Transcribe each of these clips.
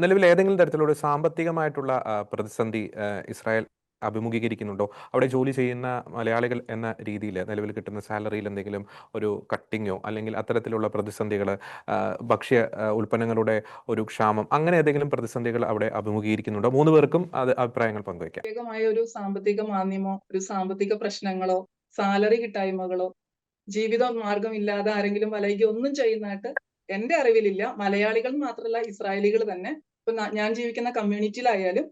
നിലവിൽ ഏതെങ്കിലും തരത്തിലുള്ള ഒരു സാമ്പത്തികമായിട്ടുള്ള പ്രതിസന്ധി ഇസ്രായേൽ അഭിമുഖീകരിക്കുന്നുണ്ടോ? അവിടെ ജോലി ചെയ്യുന്ന മലയാളികൾ എന്ന രീതിയിൽ നിലവിൽ കിട്ടുന്ന സാലറിയിൽ എന്തെങ്കിലും ഒരു കട്ടിങ്ങോ അല്ലെങ്കിൽ അത്തരത്തിലുള്ള പ്രതിസന്ധികൾ, ഭക്ഷ്യ ഉൽപ്പന്നങ്ങളുടെ ഒരു ക്ഷാമം, അങ്ങനെ ഏതെങ്കിലും പ്രതിസന്ധികൾ അവിടെ അഭിമുഖീകരിക്കുന്നുണ്ടോ? 3 പേർക്കും അത് അഭിപ്രായങ്ങൾ പങ്കുവയ്ക്കാം. പ്രത്യേകമായ ഒരു സാമ്പത്തിക മാന്ദ്യമോ ഒരു സാമ്പത്തിക പ്രശ്നങ്ങളോ സാലറി കിട്ടായ്മകളോ ജീവിത മാർഗമില്ലാതെ ആരെങ്കിലും വലയുകയോ ഒന്നും ചെയ്യുന്നതായിട്ട് എന്റെ അറിവിലില്ല. മലയാളികൾ മാത്രമല്ല, ഇസ്രായേലികൾ തന്നെ. ഇപ്പൊ ഞാൻ ജീവിക്കുന്ന കമ്മ്യൂണിറ്റിയിലായാലും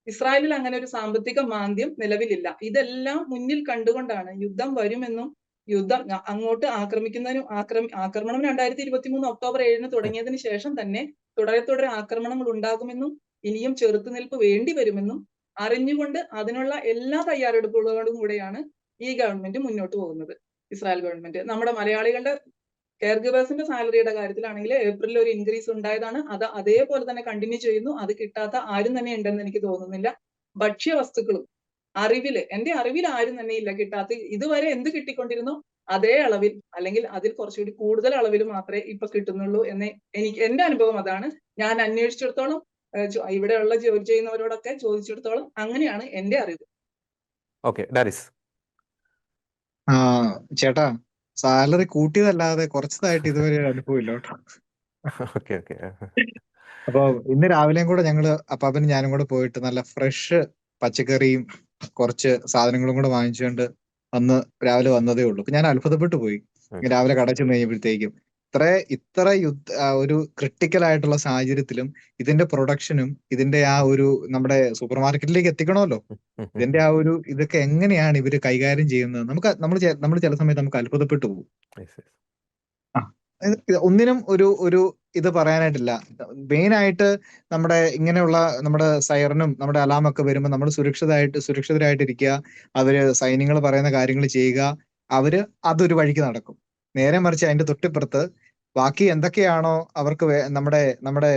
ഇസ്രായേലിൽ അങ്ങനെ ഒരു സാമ്പത്തിക മാന്ദ്യം നിലവിലില്ല. ഇതെല്ലാം മുന്നിൽ കണ്ടുകൊണ്ടാണ് യുദ്ധം വരുമെന്നും യുദ്ധം അങ്ങോട്ട് ആക്രമണം 2023 ഒക്ടോബർ 7 തുടങ്ങിയതിന് ശേഷം തന്നെ തുടരെ ആക്രമണങ്ങൾ ഉണ്ടാകുമെന്നും ഇനിയും ചെറുത്തുനിൽപ്പ് വേണ്ടി വരുമെന്നും അറിഞ്ഞുകൊണ്ട് അതിനുള്ള എല്ലാ തയ്യാറെടുപ്പുകളോടും കൂടെയാണ് ഈ ഗവൺമെന്റ് മുന്നോട്ട് പോകുന്നത്. ഇസ്രായേൽ ഗവൺമെന്റ് നമ്മുടെ മലയാളികളുടെ കെയർ ഗിവേഴ്സിന്റെ സാലറിയുടെ കാര്യത്തിലാണെങ്കിൽ ഏപ്രിലിൽ ഒരു ഇൻക്രീസ് ഉണ്ടായതാണ്. അത് അതേപോലെ തന്നെ കണ്ടിന്യൂ ചെയ്യുന്നു. അത് കിട്ടാത്ത ആരും തന്നെ ഉണ്ടെന്ന് എനിക്ക് തോന്നുന്നില്ല. ഭക്ഷ്യവസ്തുക്കളും എന്റെ അറിവിൽ ആരും തന്നെ ഇല്ല കിട്ടാത്ത. ഇതുവരെ എന്ത് കിട്ടിക്കൊണ്ടിരുന്നോ അതേ അളവിൽ അല്ലെങ്കിൽ അതിൽ കുറച്ചുകൂടി കൂടുതൽ അളവിൽ മാത്രമേ ഇപ്പൊ കിട്ടുന്നുള്ളൂ എന്ന് എന്റെ അനുഭവം അതാണ്. ഞാൻ അന്വേഷിച്ചിടത്തോളം, ഇവിടെയുള്ള ജോലി ചെയ്യുന്നവരോടൊക്കെ ചോദിച്ചിടത്തോളം അങ്ങനെയാണ് എന്റെ അറിവ്. ഓക്കെ, ഡാരിസ്. ചേട്ടാ, സാലറി കൂട്ടിയതല്ലാതെ കുറച്ചതായിട്ട് ഇതുവരെ ഒരു അനുഭവം ഇല്ല കേട്ടോ. Okay okay. അപ്പൊ ഇന്ന് രാവിലെയും കൂടെ ഞങ്ങള് അപ്പാപ്പനും ഞാനും കൂടെ പോയിട്ട് നല്ല ഫ്രഷ് പച്ചക്കറിയും കുറച്ച് സാധനങ്ങളും കൂടെ വാങ്ങിച്ചുകൊണ്ട് രാവിലെ വന്നതേ ഉള്ളൂ. അപ്പൊ ഞാൻ അത്ഭുതപ്പെട്ടു പോയി. രാവിലെ കട ചെന്ന് കഴിഞ്ഞപ്പോഴത്തേക്കും ഇത്ര ഒരു ക്രിട്ടിക്കൽ ആയിട്ടുള്ള സാഹചര്യത്തിലും ഇതിന്റെ പ്രൊഡക്ഷനും ഇതിന്റെ ആ ഒരു നമ്മുടെ സൂപ്പർ മാർക്കറ്റിലേക്ക് എത്തിക്കണമല്ലോ, ഇതിന്റെ ആ ഒരു ഇതൊക്കെ എങ്ങനെയാണ് ഇവര് കൈകാര്യം ചെയ്യുന്നത്? നമ്മൾ ചില സമയത്ത് നമുക്ക് അത്ഭുതപ്പെട്ടു പോകും. ഒന്നിനും ഒരു ഇത് പറയാനായിട്ടില്ല. മെയിൻ ആയിട്ട് നമ്മുടെ സൈറനും നമ്മുടെ അലാമൊക്കെ വരുമ്പോൾ നമ്മൾ സുരക്ഷിതരായിട്ടിരിക്കുക. അവര് സൈന്യങ്ങൾ പറയുന്ന കാര്യങ്ങൾ ചെയ്യുക. അവര് അതൊരു വഴിക്ക് നടക്കും. നേരെ മറിച്ച് അതിന്റെ തൊട്ടിപ്പുറത്ത് ബാക്കി എന്തൊക്കെയാണോ അവർക്ക് നമ്മുടെ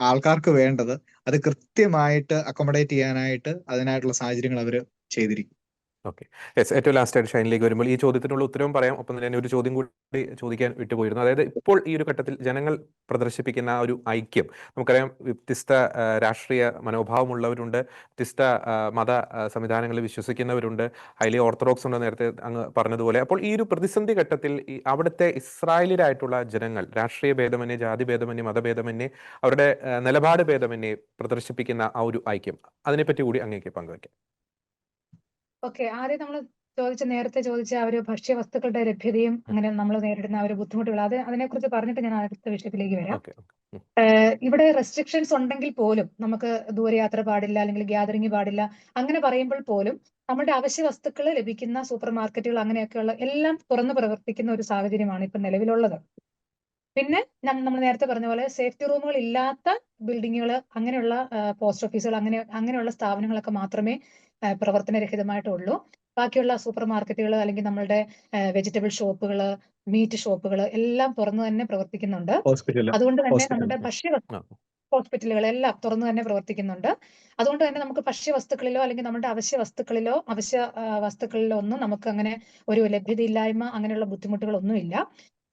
ആൾക്കാർക്ക് വേണ്ടത് അത് കൃത്യമായിട്ട് അക്കോമഡേറ്റ് ചെയ്യാനായിട്ട് അതിനായിട്ടുള്ള സാഹചര്യങ്ങൾ അവര് ചെയ്തിരിക്കും. Okay, yes. ഏറ്റവും ലാസ്റ്റായിട്ട് ഷൈനിലേക്ക് വരുമ്പോൾ ഈ ചോദ്യത്തിനുള്ള ഉത്തരവും പറയാം. ഒപ്പം തന്നെ ഒരു ചോദ്യം കൂടി ചോദിക്കാൻ വിട്ടുപോയിരുന്നു. അതായത് ഇപ്പോൾ ഈ ഒരു ഘട്ടത്തിൽ ജനങ്ങൾ പ്രദർശിപ്പിക്കുന്ന ആ ഒരു ഐക്യം, നമുക്കറിയാം വ്യത്യസ്ത രാഷ്ട്രീയ മനോഭാവമുള്ളവരുണ്ട്, വ്യത്യസ്ത മത സംവിധാനങ്ങളിൽ വിശ്വസിക്കുന്നവരുണ്ട്, ഹൈലി ഓർത്തഡോക്സ് ഉണ്ട്, നേരത്തെ അങ്ങ് പറഞ്ഞതുപോലെ. അപ്പോൾ ഈ ഒരു പ്രതിസന്ധി ഘട്ടത്തിൽ അവിടുത്തെ ഇസ്രായേലിലായിട്ടുള്ള ജനങ്ങൾ രാഷ്ട്രീയ ഭേദമന്യേ, ജാതി ഭേദമന്യേ, മതഭേദമന്യേ, അവരുടെ നിലപാട് ഭേദമന്യേ പ്രദർശിപ്പിക്കുന്ന ആ ഒരു ഐക്യം, അതിനെപ്പറ്റി കൂടി അങ്ങേക്ക് പങ്കുവയ്ക്കാം. ഓക്കെ, ആദ്യം നമ്മൾ നേരത്തെ ചോദിച്ച ആ ഒരു ഭക്ഷ്യവസ്തുക്കളുടെ ലഭ്യതയും അങ്ങനെ നമ്മൾ നേരിടുന്ന ആ ഒരു ബുദ്ധിമുട്ടുകൾ, അതിനെക്കുറിച്ച് പറഞ്ഞിട്ട് ഞാൻ അടുത്ത വിഷയത്തിലേക്ക് വരാം. ഇവിടെ റെസ്ട്രിക്ഷൻസ് ഉണ്ടെങ്കിൽ പോലും നമുക്ക് ദൂരയാത്ര പാടില്ല, അല്ലെങ്കിൽ ഗ്യാതറിംഗ് പാടില്ല, അങ്ങനെ പറയുമ്പോൾ പോലും നമ്മുടെ അവശ്യ വസ്തുക്കൾ ലഭിക്കുന്ന സൂപ്പർ മാർക്കറ്റുകൾ അങ്ങനെയൊക്കെയുള്ള എല്ലാം തുറന്നു പ്രവർത്തിക്കുന്ന ഒരു സാഹചര്യമാണ് ഇപ്പൊ നിലവിലുള്ളത്. പിന്നെ നമ്മൾ നേരത്തെ പറഞ്ഞ പോലെ സേഫ്റ്റി റൂമുകൾ ഇല്ലാത്ത ബിൽഡിങ്ങുകൾ, അങ്ങനെയുള്ള പോസ്റ്റ് ഓഫീസുകൾ, അങ്ങനെയുള്ള സ്ഥാപനങ്ങളൊക്കെ മാത്രമേ പ്രവർത്തനരഹിതമായിട്ടുള്ളൂ. ബാക്കിയുള്ള സൂപ്പർ മാർക്കറ്റുകൾ അല്ലെങ്കിൽ നമ്മളുടെ വെജിറ്റബിൾ ഷോപ്പുകൾ, മീറ്റ് ഷോപ്പുകൾ എല്ലാം തുറന്നു തന്നെ പ്രവർത്തിക്കുന്നുണ്ട്. അതുകൊണ്ട് തന്നെ നമ്മുടെ ഹോസ്പിറ്റലുകൾ എല്ലാം തുറന്നു തന്നെ പ്രവർത്തിക്കുന്നുണ്ട്. അതുകൊണ്ട് തന്നെ നമുക്ക് ഭക്ഷ്യവസ്തുക്കളിലോ അല്ലെങ്കിൽ നമ്മുടെ അവശ്യ വസ്തുക്കളിലോ ഒന്നും നമുക്ക് അങ്ങനെ ഒരു ലഭ്യതയില്ലായ്മ, അങ്ങനെയുള്ള ബുദ്ധിമുട്ടുകളൊന്നുമില്ല.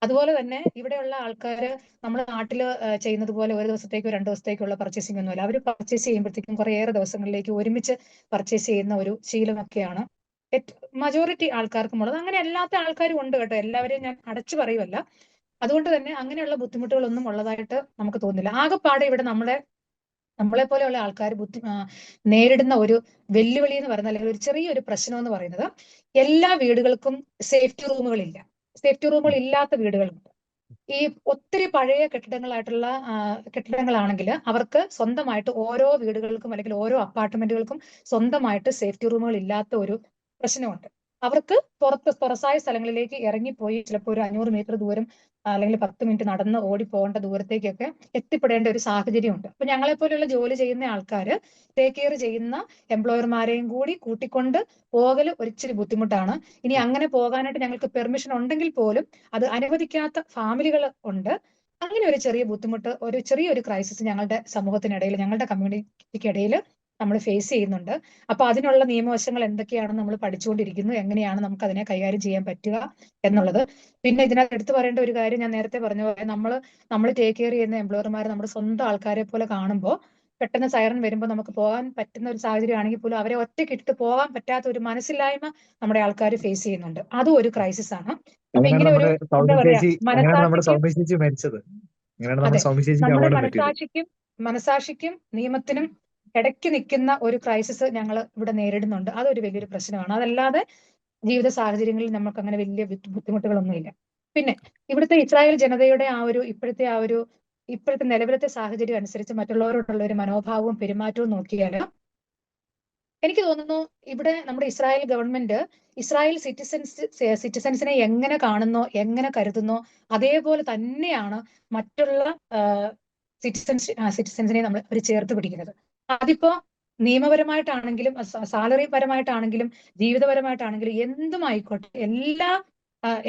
അതുപോലെ തന്നെ ഇവിടെയുള്ള ആൾക്കാര് നമ്മുടെ നാട്ടില് ചെയ്യുന്നത് പോലെ ഒരു ദിവസത്തേക്കോ 2 ദിവസത്തേക്കുള്ള പർച്ചേസിംഗ് ഒന്നുമില്ല. അവർ പർച്ചേസ് ചെയ്യുമ്പോഴത്തേക്കും കുറേയേറെ ദിവസങ്ങളിലേക്ക് ഒരുമിച്ച് പർച്ചേസ് ചെയ്യുന്ന ഒരു ശീലമൊക്കെയാണ് മജോറിറ്റി ആൾക്കാർക്കും ഉള്ളത്. അങ്ങനെ അല്ലാത്ത ആൾക്കാരും ഉണ്ട് കേട്ടോ, എല്ലാവരെയും ഞാൻ അടച്ചു പറയുമല്ല. അതുകൊണ്ട് തന്നെ അങ്ങനെയുള്ള ബുദ്ധിമുട്ടുകളൊന്നും ഉള്ളതായിട്ട് നമുക്ക് തോന്നുന്നില്ല. ആകെപ്പാടെ ഇവിടെ നമ്മളെ പോലെയുള്ള ആൾക്കാർ നേരിടുന്ന ഒരു വെല്ലുവിളി എന്ന് പറയുന്നത്, അല്ലെങ്കിൽ ഒരു ചെറിയൊരു പ്രശ്നം എന്ന് പറയുന്നത്, എല്ലാ വീടുകൾക്കും സേഫ്റ്റി റൂമുകളില്ല. സേഫ്റ്റി റൂമുകൾ ഇല്ലാത്ത വീടുകളുണ്ട്. ഈ ഒത്തിരി പഴയ കെട്ടിടങ്ങളാണെങ്കിൽ അവർക്ക് സ്വന്തമായിട്ട് ഓരോ വീടുകൾക്കും അല്ലെങ്കിൽ ഓരോ അപ്പാർട്ട്മെന്റുകൾക്കും സ്വന്തമായിട്ട് സേഫ്റ്റി റൂമുകൾ ഇല്ലാത്ത ഒരു പ്രശ്നമുണ്ട്. അവർക്ക് തുറസായ സ്ഥലങ്ങളിലേക്ക് ഇറങ്ങിപ്പോയി ചിലപ്പോൾ ഒരു 500 മീറ്റർ ദൂരം അല്ലെങ്കിൽ 10 മിനിറ്റ് നടന്ന് ഓടിപ്പോകേണ്ട ദൂരത്തേക്കൊക്കെ എത്തിപ്പെടേണ്ട ഒരു സാഹചര്യമുണ്ട്. അപ്പൊ ഞങ്ങളെ പോലെയുള്ള ജോലി ചെയ്യുന്ന ആൾക്കാര് ടേക്ക് കെയർ ചെയ്യുന്ന എംപ്ലോയർമാരെയും കൂടി കൂട്ടിക്കൊണ്ട് പോകൽ ഒരിച്ചിരി ബുദ്ധിമുട്ടാണ്. ഇനി അങ്ങനെ പോകാനായിട്ട് ഞങ്ങൾക്ക് പെർമിഷൻ ഉണ്ടെങ്കിൽ പോലും അത് അനുവദിക്കാത്ത ഫാമിലികൾ ഉണ്ട്. അങ്ങനെ ഒരു ചെറിയ ബുദ്ധിമുട്ട്, ഒരു ചെറിയൊരു ക്രൈസിസ് ഞങ്ങളുടെ സമൂഹത്തിനിടയിൽ, ഞങ്ങളുടെ കമ്മ്യൂണിറ്റിക്കിടയിൽ നമ്മൾ ഫേസ് ചെയ്യുന്നുണ്ട്. അപ്പൊ അതിനുള്ള നിയമവശങ്ങൾ എന്തൊക്കെയാണെന്ന് നമ്മൾ പഠിച്ചുകൊണ്ടിരിക്കുന്നു, എങ്ങനെയാണ് നമുക്ക് അതിനെ കൈകാര്യം ചെയ്യാൻ പറ്റുക എന്നുള്ളത്. പിന്നെ ഇതിനകത്ത് എടുത്തു പറയേണ്ട ഒരു കാര്യം, ഞാൻ നേരത്തെ പറഞ്ഞ പോലെ നമ്മൾ ടേക്ക് കെയർ ചെയ്യുന്ന എംപ്ലോയർമാർ നമ്മുടെ സ്വന്തം ആൾക്കാരെ പോലെ കാണുമ്പോൾ പെട്ടെന്ന് സൈറൻ വരുമ്പോൾ നമുക്ക് പോകാൻ പറ്റുന്ന ഒരു സാഹചര്യം ആണെങ്കിൽ പോലും അവരെ ഒറ്റയ്ക്ക് ഇട്ടിട്ട് പോകാൻ പറ്റാത്ത ഒരു മനസ്സില്ലായ്മ നമ്മുടെ ആൾക്കാർ ഫേസ് ചെയ്യുന്നുണ്ട്. അതും ഒരു ക്രൈസിസ് ആണ്. അപ്പൊ ഇങ്ങനെ ഒരു എന്താ പറയാ സൗമ്യ ചേച്ചി മരിച്ചത്. അങ്ങനെയാണ് അതെ, നമ്മുടെ സൗമ്യ ചേച്ചിക്ക് നമ്മുടെ അപകടം പറ്റിയത്. മനസാക്ഷിക്കും നിയമത്തിനും ഇടയ്ക്ക് നിൽക്കുന്ന ഒരു ക്രൈസിസ് ഞങ്ങൾ ഇവിടെ നേരിടുന്നുണ്ട്. അതൊരു വലിയൊരു പ്രശ്നമാണ്. അതല്ലാതെ ജീവിത സാഹചര്യങ്ങളിൽ നമുക്ക് അങ്ങനെ വലിയ ബുദ്ധിമുട്ടുകളൊന്നുമില്ല. പിന്നെ ഇവിടുത്തെ ഇസ്രായേൽ ജനതയുടെ ഇപ്പോഴത്തെ നിലവിലത്തെ സാഹചര്യം അനുസരിച്ച് മറ്റുള്ളവരോടുള്ള ഒരു മനോഭാവവും പെരുമാറ്റവും നോക്കിയാൽ എനിക്ക് തോന്നുന്നു ഇവിടെ നമ്മുടെ ഇസ്രായേൽ ഗവൺമെന്റ് ഇസ്രായേൽ സിറ്റിസൻസിനെ എങ്ങനെ കാണുന്നോ, എങ്ങനെ കരുതുന്നോ, അതേപോലെ തന്നെയാണ് മറ്റുള്ള സിറ്റിസൻസിനെ നമ്മൾ അവർ ചേർത്ത് പിടിക്കുന്നത്. അതിപ്പോ നിയമപരമായിട്ടാണെങ്കിലും സാലറി പരമായിട്ടാണെങ്കിലും ജീവിതപരമായിട്ടാണെങ്കിലും എന്തുമായിക്കോട്ടെ,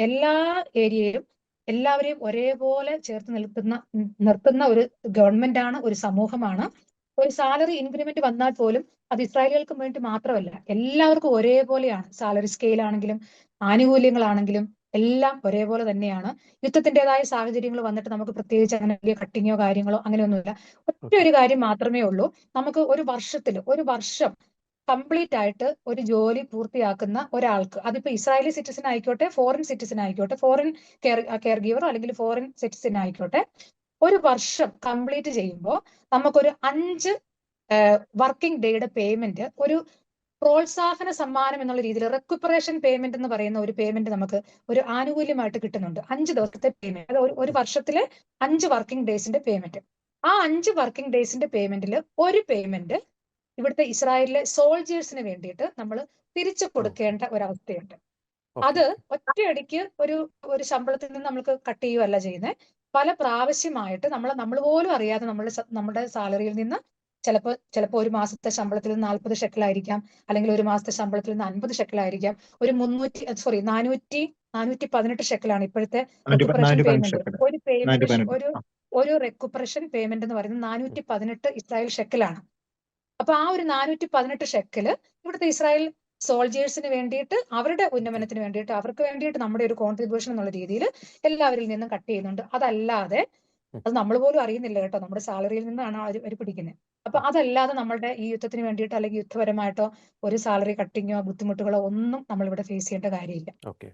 എല്ലാ ഏരിയയിലും എല്ലാവരെയും ഒരേപോലെ ചേർത്ത് നിർത്തുന്ന ഒരു ഗവൺമെന്റ് ആണ്, ഒരു സമൂഹമാണ്. ഒരു സാലറി ഇൻക്രിമെന്റ് വന്നാൽ പോലും അത് ഇസ്രായേലികൾക്ക് വേണ്ടി മാത്രമല്ല, എല്ലാവർക്കും ഒരേപോലെയാണ്. സാലറി സ്കെയിൽ ആണെങ്കിലും ആനുകൂല്യങ്ങളാണെങ്കിലും എല്ലാം ഒരേപോലെ തന്നെയാണ്. യുദ്ധത്തിൻ്റെതായ സാഹചര്യങ്ങൾ വന്നിട്ട് നമുക്ക് പ്രത്യേകിച്ച് അങ്ങനെ വലിയ കട്ടിങ്ങോ കാര്യങ്ങളോ അങ്ങനെയൊന്നുമില്ല. ഒറ്റ ഒരു കാര്യം മാത്രമേ ഉള്ളൂ, നമുക്ക് ഒരു വർഷം കംപ്ലീറ്റ് ആയിട്ട് ഒരു ജോലി പൂർത്തിയാക്കുന്ന ഒരാൾക്ക്, അതിപ്പോ ഇസ്രായേലി സിറ്റിസൺ ആയിക്കോട്ടെ, ഫോറിൻ സിറ്റിസൺ ആയിക്കോട്ടെ, ഫോറിൻ കെയർ ഗീവർ അല്ലെങ്കിൽ ഫോറിൻ സിറ്റിസൺ ആയിക്കോട്ടെ, ഒരു വർഷം കംപ്ലീറ്റ് ചെയ്യുമ്പോൾ നമുക്കൊരു 5 വർക്കിംഗ് ഡേയുടെ പേയ്മെന്റ്, ഒരു പ്രോത്സാഹന സമ്മാനം എന്നുള്ള രീതിയിൽ റെക്യുപ്പറേഷൻ പേയ്മെന്റ് എന്ന് പറയുന്ന ഒരു പേയ്മെന്റ് നമുക്ക് ഒരു ആനുകൂല്യമായിട്ട് കിട്ടുന്നുണ്ട്. 5 ദിവസത്തെ പേയ്മെന്റ്, അത് ഒരു വർഷത്തിലെ 5 വർക്കിംഗ് ഡേയ്സിന്റെ പേയ്മെന്റ്. ആ 5 വർക്കിംഗ് ഡേയ്സിന്റെ പേയ്മെന്റിൽ ഒരു പേയ്മെന്റ് ഇവിടുത്തെ ഇസ്രായേലിലെ സോൾജേഴ്സിന് വേണ്ടിയിട്ട് നമ്മൾ തിരിച്ചു കൊടുക്കേണ്ട ഒരവസ്ഥയുണ്ട്. അത് ഒറ്റയടിക്ക് ഒരു ശമ്പളത്തിൽ നിന്ന് നമുക്ക് കട്ട് ചെയ്യുകയല്ല ചെയ്യുന്നത്. പല പ്രാവശ്യമായിട്ട് നമ്മൾ പോലും അറിയാതെ നമ്മുടെ സാലറിയിൽ നിന്ന് ചിലപ്പോൾ ഒരു മാസത്തെ ശമ്പളത്തിൽ നിന്ന് 40 ഷെക്കലായിരിക്കാം, അല്ലെങ്കിൽ ഒരു മാസത്തെ ശമ്പളത്തിൽ നിന്ന് 50 ഷെക്കലായിരിക്കാം. ഒരു 418 ഷെക്കലാണ് ഇപ്പോഴത്തെ റെക്യുപ്പറേഷൻ പേയ്മെന്റ്. ഒരു റെക്യുപ്പറേഷൻ പേയ്മെന്റ് എന്ന് പറയുന്നത് 418 ഇസ്രായേൽ ഷെക്കലാണ്. അപ്പൊ ആ ഒരു 418 ഷെക്കല് ഇവിടുത്തെ ഇസ്രായേൽ സോൾജേഴ്സിന് വേണ്ടിയിട്ട്, അവരുടെ ഉന്നമനത്തിന് വേണ്ടിയിട്ട്, അവർക്ക് വേണ്ടിയിട്ട് നമ്മുടെ ഒരു കോൺട്രിബ്യൂഷൻ എന്നുള്ള രീതിയിൽ എല്ലാവരിൽ നിന്നും കട്ട് ചെയ്യുന്നുണ്ട്. അതല്ലാതെ അത് നമ്മൾ പോലും അറിയുന്നില്ല കേട്ടോ, നമ്മുടെ സാലറിയിൽ നിന്നാണ് അവർ പിടിക്കുന്നത്. അപ്പൊ അതല്ലാതെ നമ്മളുടെ ഈ യുദ്ധത്തിന് വേണ്ടിയിട്ടോ അല്ലെങ്കിൽ യുദ്ധപരമായിട്ടോ ഒരു സാലറി കട്ടിങ്ങോ ബുദ്ധിമുട്ടുകളോ ഒന്നും നമ്മൾ ഇവിടെ ഫേസ് ചെയ്യേണ്ട കാര്യമില്ല. ഓക്കെ.